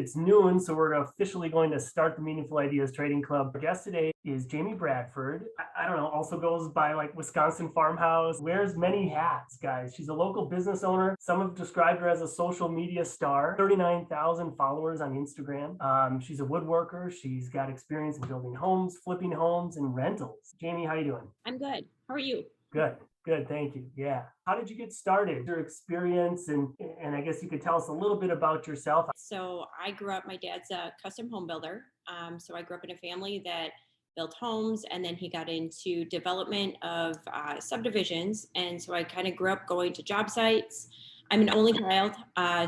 It's noon, so we're officially going to start the Meaningful Ideas Trading Club. Our guest today is Jamie Bradford. I don't know, also goes by like Wisconsin Farmhouse, wears many hats, guys. She's a local business owner. Some have described her as a social media star, 39,000 followers on Instagram. She's a woodworker. She's got experience in building homes, flipping homes, and rentals. Jamie, how you doing? I'm good. How are you? Good. Good, thank you. Yeah. How did you get started? Your experience, and I guess you could tell us a little bit about yourself. So I grew up, my dad's a custom home builder. So I grew up in a family that built homes, and then he got into development of subdivisions. And so I kind of grew up going to job sites. I'm an only child.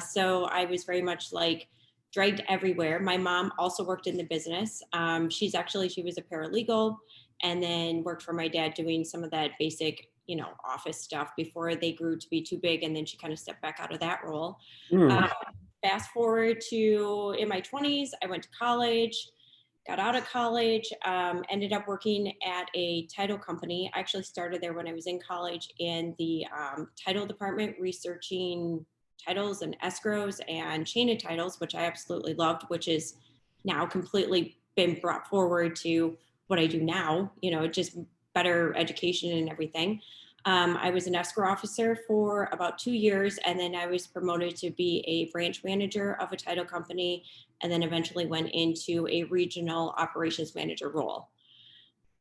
So I was very much like dragged everywhere. My mom also worked in the business. She was a paralegal and then worked for my dad doing some of that basic office stuff before they grew to be too big. And then she kind of stepped back out of that role. Fast forward to in my 20s, I went to college, got out of college, ended up working at a title company. I actually started there when I was in college in the title department, researching titles and escrows and chain of titles, which I absolutely loved, which is now completely been brought forward to what I do now, just better education and everything. I was an escrow officer for about 2 years, and then I was promoted to be a branch manager of a title company, and then eventually went into a regional operations manager role.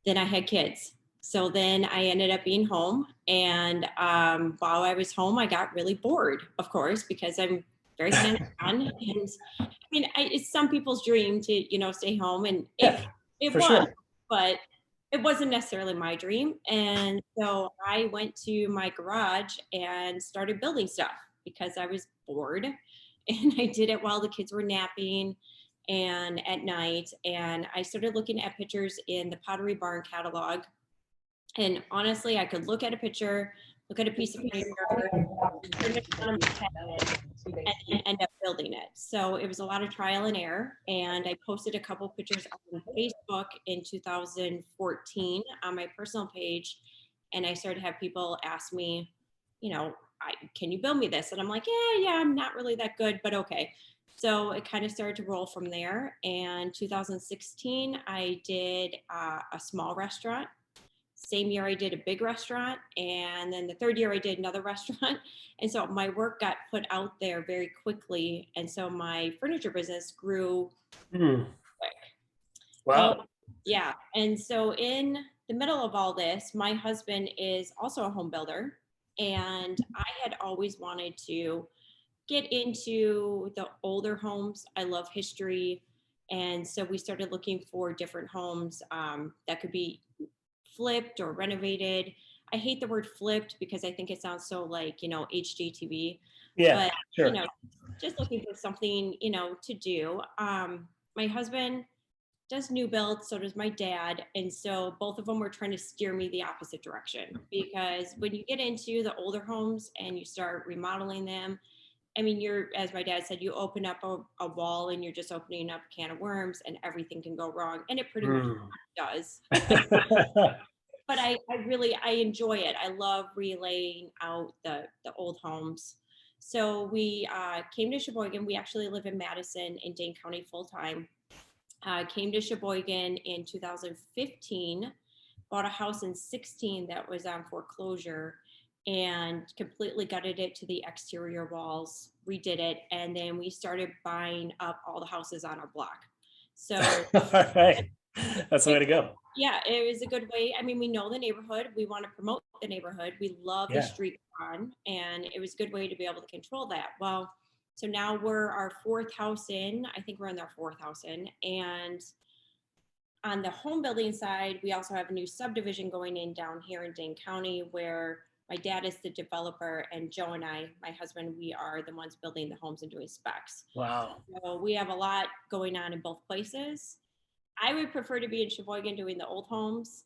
Then I had kids. So then I ended up being home, and while I was home, I got really bored, of course, because I'm very hands-on. And I mean, it's some people's dream to, stay home, and it was, Sure. but it wasn't necessarily my dream. And so I went to my garage and started building stuff because I was bored. And I did it while the kids were napping and at night. And I started looking at pictures in the Pottery Barn catalog. And honestly, I could look at a picture, look at a piece of paper, turn it on my tablet, and end up building it. So it was a lot of trial and error. And I posted a couple pictures on Facebook in 2014 on my personal page. And I started to have people ask me, can you build me this? And I'm like, yeah, I'm not really that good, but okay. So it kind of started to roll from there. And 2016, I did a small restaurant. Same year I did a big restaurant, and then the third year I did another restaurant. And so my work got put out there very quickly, and so my furniture business grew quick. Wow. Yeah. And so in the middle of all this, my husband is also a home builder, and I had always wanted to get into the older homes. I love history, and so we started looking for different homes that could be flipped or renovated. I hate the word flipped because I think it sounds so like, HGTV. Yeah, But, sure. Just looking for something, to do. My husband does new builds, so does my dad. And so both of them were trying to steer me the opposite direction, because when you get into the older homes and you start remodeling them, I mean, as my dad said, you open up a wall and you're just opening up a can of worms and everything can go wrong. And it pretty much does. But I enjoy it. I love relaying out the old homes. So we came to Sheboygan. We actually live in Madison in Dane County full time. Came to Sheboygan in 2015, bought a house in 16 that was on foreclosure, and completely gutted it to the exterior walls, redid it, and then we started buying up all the houses on our block. So all right. That's the way to go. yeah, it was a good way. I mean, we know the neighborhood. We want to promote the neighborhood. We love the street on, and it was a good way to be able to control that. Well, so now we're our fourth house in. I think we're in our fourth house in. And on the home building side, we also have a new subdivision going in down here in Dane County where my dad is the developer, and Joe and I, my husband, we are the ones building the homes and doing specs. Wow. So we have a lot going on in both places. I would prefer to be in Sheboygan doing the old homes.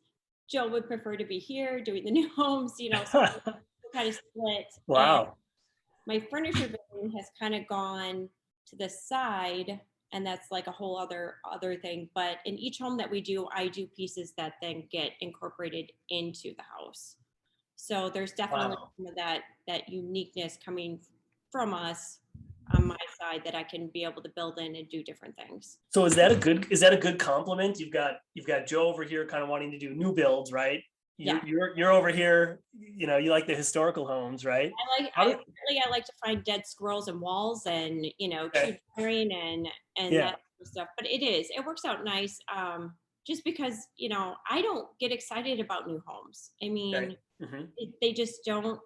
Joe would prefer to be here doing the new homes, so kind of split. Wow. And my furniture building has kind of gone to the side, and that's like a whole other thing. But in each home that we do, I do pieces that then get incorporated into the house. So there's definitely some of that uniqueness coming from us on my side that I can be able to build in and do different things. So is that a good compliment? You've got Joe over here kind of wanting to do new builds, right? Yeah. You're over here, you like the historical homes, right? How do, I like to find dead squirrels and walls and, cute okay. terrain and Yeah. that sort of stuff. But it works out nice. Just because, I don't get excited about new homes. I Okay. mean, Hmm. they just don't,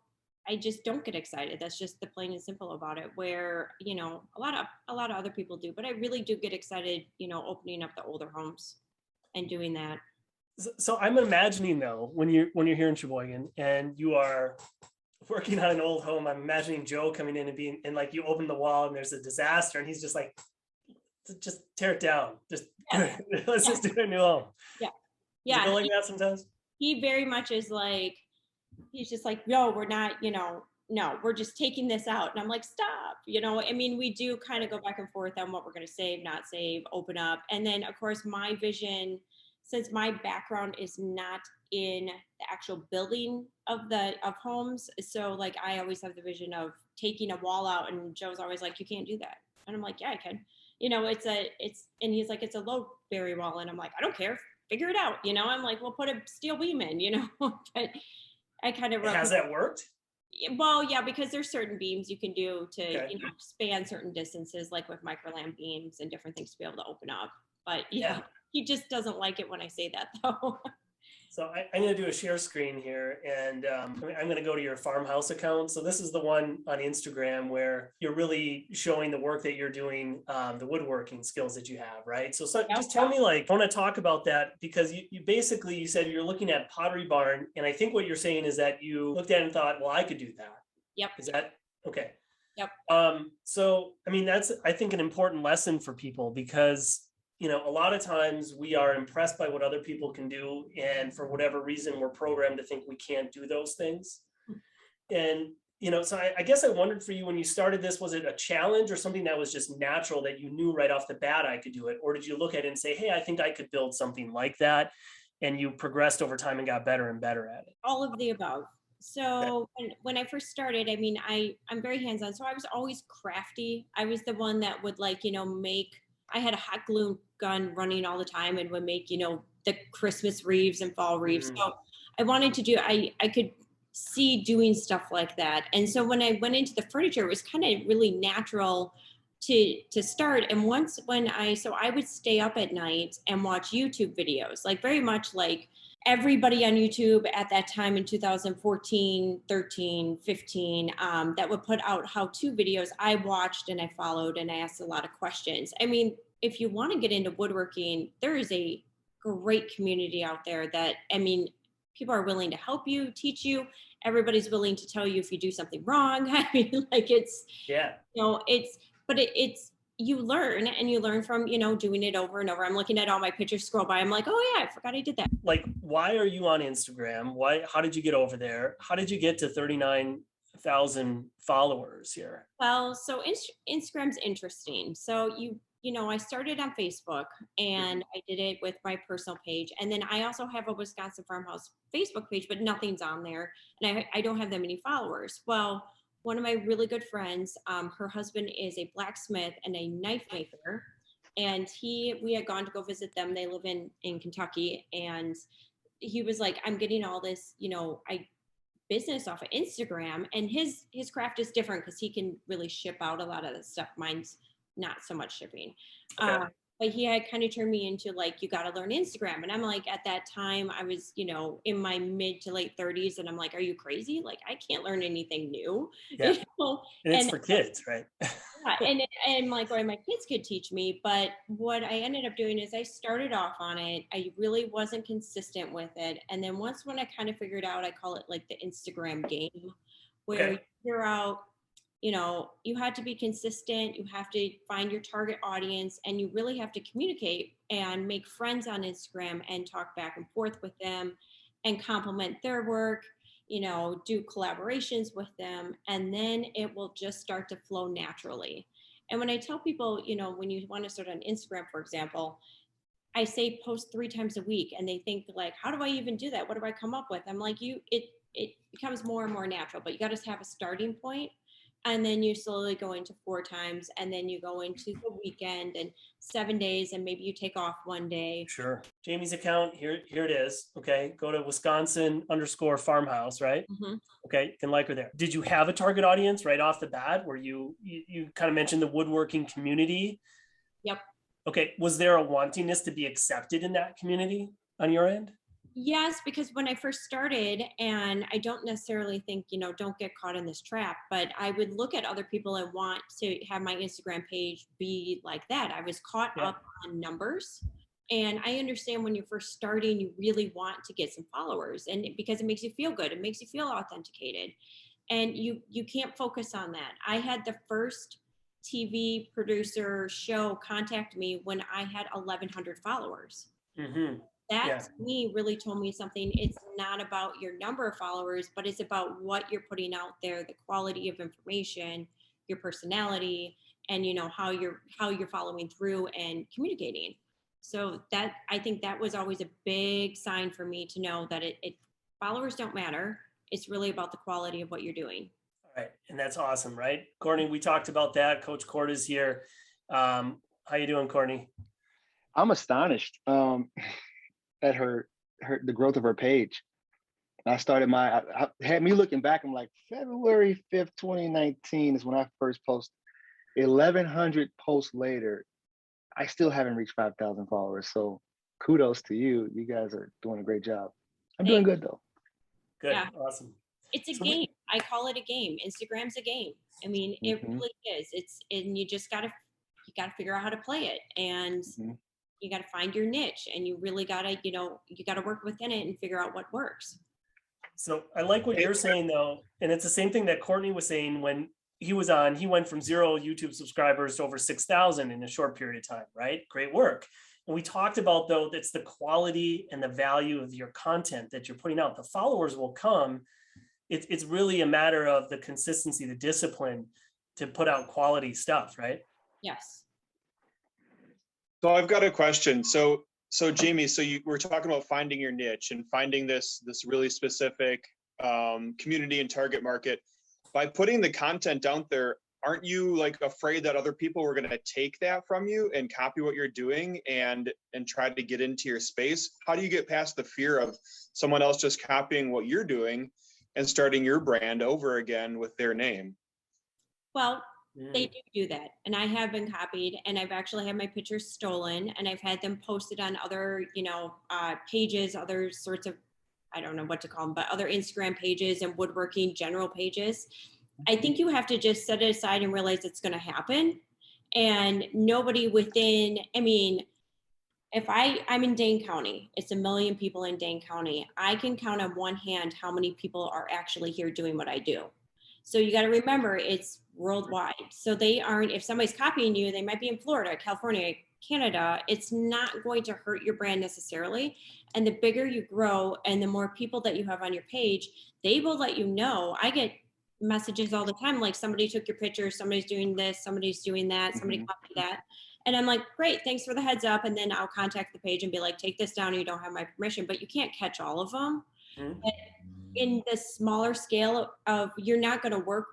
I just don't get excited. That's just the plain and simple about it, where, a lot of other people do, but I really do get excited, opening up the older homes and doing that. So I'm imagining though, when you're here in Sheboygan and you are working on an old home, I'm imagining Joe coming in and being and like you open the wall and there's a disaster and he's just like, just tear it down. Just Yes. let's Yeah. just do a new home. Yeah. Does it Yeah. go And like that sometimes? he very much is like, he's just like, no, we're not, no, we're just taking this out. And I'm like, stop. I mean, we do kind of go back and forth on what we're going to save, not save, open up. And then, of course, my vision, since my background is not in the actual building of homes, so like I always have the vision of taking a wall out, and Joe's always like, you can't do that. And I'm like, yeah, I can. And he's like, it's a low berry wall. And I'm like, I don't care, figure it out. I'm like, we'll put a steel beam in, but I kind of wrote Has people. that worked? Well, yeah, because there's certain beams you can do to, Okay. span certain distances, like with microlam beams and different things to be able to open up. But Yeah. he just doesn't like it when I say that, though. So I'm going to do a share screen here, and I'm going to go to your farmhouse account. So this is the one on Instagram where you're really showing the work that you're doing, the woodworking skills that you have, right? So Yep. just tell me, like, I want to talk about that because you basically you said you're looking at Pottery Barn, and I think what you're saying is that you looked at it and thought, well, I could do that. Yep. Is that okay? Yep. So I mean, that's I think an important lesson for people because a lot of times we are impressed by what other people can do, and for whatever reason, we're programmed to think we can't do those things. And so I guess I wondered for you when you started this, was it a challenge or something that was just natural that you knew right off the bat I could do it, or did you look at it and say, hey, I think I could build something like that, and you progressed over time and got better and better at it? All of the above. Okay. So when I first started, I mean, I'm very hands-on. So I was always crafty. I was the one that would like, make, I had a hot glue gun running all the time and would make, the Christmas wreaths and fall wreaths. Mhm. So I wanted to do, I could see doing stuff like that. And so when I went into the furniture, it was kind of really natural to start. And once when so I would stay up at night and watch YouTube videos, like very much like everybody on YouTube at that time in 2014, 13, 15, that would put out how-to videos. I watched and I followed and I asked a lot of questions. I mean, if you want to get into woodworking, there is a great community out there that, I mean, people are willing to help you, teach you. Everybody's willing to tell you if you do something wrong. I mean, like Yeah. it's you learn and you learn from doing it over and over. I'm looking at all my pictures scroll by, I'm like, oh yeah, I forgot I did that. Like, why are you on Instagram? How did you get over there? How did you get to 39,000 followers here? Well, so Instagram's interesting. So I started on Facebook Mhm. and I did it with my personal page, and then I also have a Wisconsin Farmhouse Facebook page, but nothing's on there, and I don't have that many followers. Well, one of my really good friends, her husband is a blacksmith and a knife maker, and we had gone to go visit them. They live in Kentucky, and he was like, I'm getting all this, I business off of Instagram, and his craft is different because he can really ship out a lot of the stuff. Mine's not so much shipping. Okay. But he had kind of turned me into like, you got to learn Instagram. And I'm like, at that time I was, in my mid to late 30s, and I'm like, are you crazy? Like, I can't learn anything new, Yeah. And it's and for kids, right? yeah, and like, or my kids could teach me. But what I ended up doing is I started off on it. I really wasn't consistent with it. And then once when I kind of figured out, I call it like the Instagram game, where you Okay. figure out, you had to be consistent, you have to find your target audience, and you really have to communicate and make friends on Instagram and talk back and forth with them and compliment their work, do collaborations with them, and then it will just start to flow naturally. And when I tell people, when you want to start on Instagram, for example, I say post 3 times a week, and they think like, how do I even do that? What do I come up with? I'm like, it becomes more and more natural, but you got to have a starting point, And then you slowly go into 4 times, and then you go into the weekend and 7 days, and maybe you take off one day. Sure. Jamie's account, here it is. Okay. Go to Wisconsin_farmhouse, right? Mm-hmm. Okay, you can like her there. Did you have a target audience right off the bat where you kind of mentioned the woodworking community? Yep. Okay, was there a wantingness to be accepted in that community on your end? Yes, because when I first started, and I don't necessarily think, don't get caught in this trap, but I would look at other people and want to have my Instagram page be like that. I was caught Yeah. up on numbers. And I understand when you're first starting, you really want to get some followers, and because it makes you feel good, it makes you feel authenticated. And you can't focus on that. I had the first TV producer show contact me when I had 1,100 followers. Mm-hmm. That Yeah. to me really told me something. It's not about your number of followers, but it's about what you're putting out there, the quality of information, your personality, and how you're following through and communicating. So that, I think that was always a big sign for me to know that it followers don't matter. It's really about the quality of what you're doing. All right. And that's awesome, right? Courtney, we talked about that. Coach Court is here. How you doing, Courtney? I'm astonished at the growth of her page. I started I had me looking back. I'm like, February 5th, 2019 is when I first posted. 1,100 posts later, I still haven't reached 5,000 followers. So kudos to you. You guys are doing a great job. I'm doing good though. Good. Yeah. Awesome. It's a game. I call it a game. Instagram's a game. I mean, it really is. And you just gotta figure out how to play it. And you got to find your niche, and you really got to, you got to work within it and figure out what works. So I like what you're saying though. And it's the same thing that Courtney was saying when he was on. He went from 0 YouTube subscribers to over 6,000 in a short period of time, right? Great work. And we talked about though, that's the quality and the value of your content that you're putting out. The followers will come. It's really a matter of the consistency, the discipline to put out quality stuff, right? Yes. So I've got a question. So Jamie, we're talking about finding your niche and finding this really specific community and target market. By putting the content out there, aren't you like afraid that other people were going to take that from you and copy what you're doing and try to get into your space? How do you get past the fear of someone else just copying what you're doing and starting your brand over again with their name? Well, they do that. And I have been copied, and I've actually had my pictures stolen, and I've had them posted on other, pages, other sorts of, I don't know what to call them, but other Instagram pages and woodworking general pages. I think you have to just set it aside and realize it's going to happen. And nobody within, I mean, if I'm in Dane County, it's 1 million people in Dane County. I can count on one hand how many people are actually here doing what I do. So you got to remember, it's worldwide. So they aren't, if somebody's copying you, they might be in Florida, California, Canada. It's not going to hurt your brand necessarily. And the bigger you grow and the more people that you have on your page, they will let you know. I get messages all the time, like somebody took your picture, somebody's doing this, somebody's doing that, somebody copied that. And I'm like, great, thanks for the heads up. And then I'll contact the page and be like, take this down, you don't have my permission, but you can't catch all of them. But in the smaller scale of, you're not going to work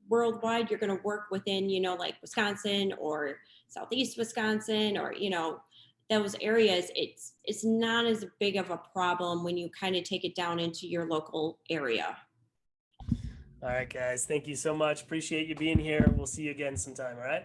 worldwide, you're going to work within, like Wisconsin or Southeast Wisconsin, or, those areas. It's not as big of a problem when you kind of take it down into your local area. All right, guys. Thank you so much. Appreciate you being here. We'll see you again sometime. All right.